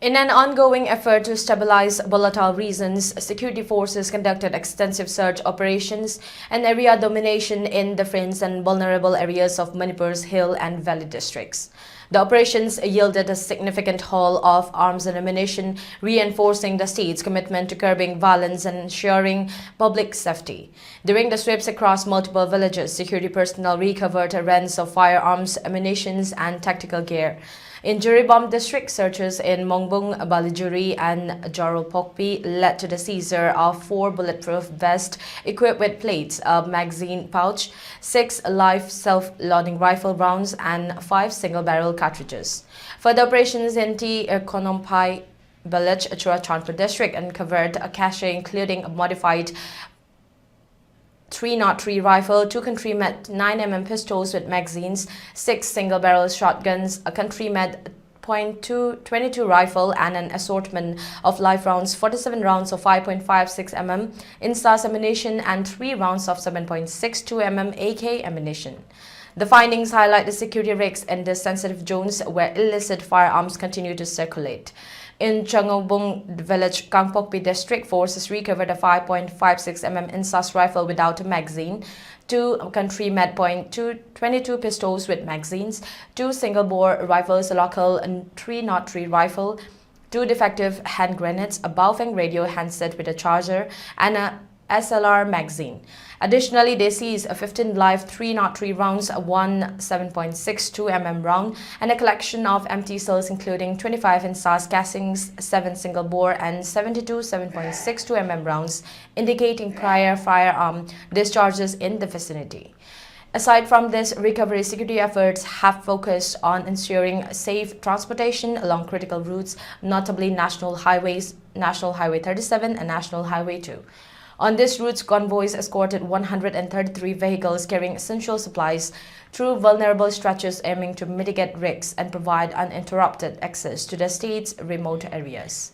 In an ongoing effort to stabilize volatile regions, security forces conducted extensive search operations and area domination in the fringe and vulnerable areas of Manipur's hill and valley districts. The operations yielded a significant haul of arms and ammunition, reinforcing the state's commitment to curbing violence and ensuring public safety. During the sweeps across multiple villages, security personnel recovered a range of firearms, ammunition, and tactical gear. In Juribam district, searches in Mongbung, Balijuri and Jorulpokpi led to the seizure of 4 bulletproof vests equipped with plates, a magazine pouch, 6 live self-loading rifle rounds and 5 single-barrel cartridges. Further operations in T. Konompai village, Churachandpur district uncovered a cache including a modified 303 rifle, 2 country-made 9mm pistols with magazines, 6 single-barrel shotguns, a country-made .22 rifle and an assortment of live rounds, 47 rounds of 5.56 mm instas ammunition and 3 rounds of 7.62 mm AK ammunition. The findings highlight the security risks in the sensitive zones where illicit firearms continue to circulate. In Changobung village, Kangpokpi district, forces recovered a 5.56 mm instas rifle without a magazine, 2 country-made .22 pistols with magazines, 2 single-bore rifles, a local 303 rifle, 2 defective hand grenades, a Baofeng radio handset with a charger, and a SLR magazine. Additionally, they seized a 15 live 303 rounds, 1 7.62 mm round, and a collection of empty cells including 25 instas casings, 7 single-bore, and 72 7.62 mm rounds, indicating prior firearm discharges in the vicinity. Aside from this, recovery security efforts have focused on ensuring safe transportation along critical routes, notably national highways, National Highway 37 and National Highway 2. On these routes, convoys escorted 133 vehicles carrying essential supplies through vulnerable stretches, aiming to mitigate risks and provide uninterrupted access to the state's remote areas.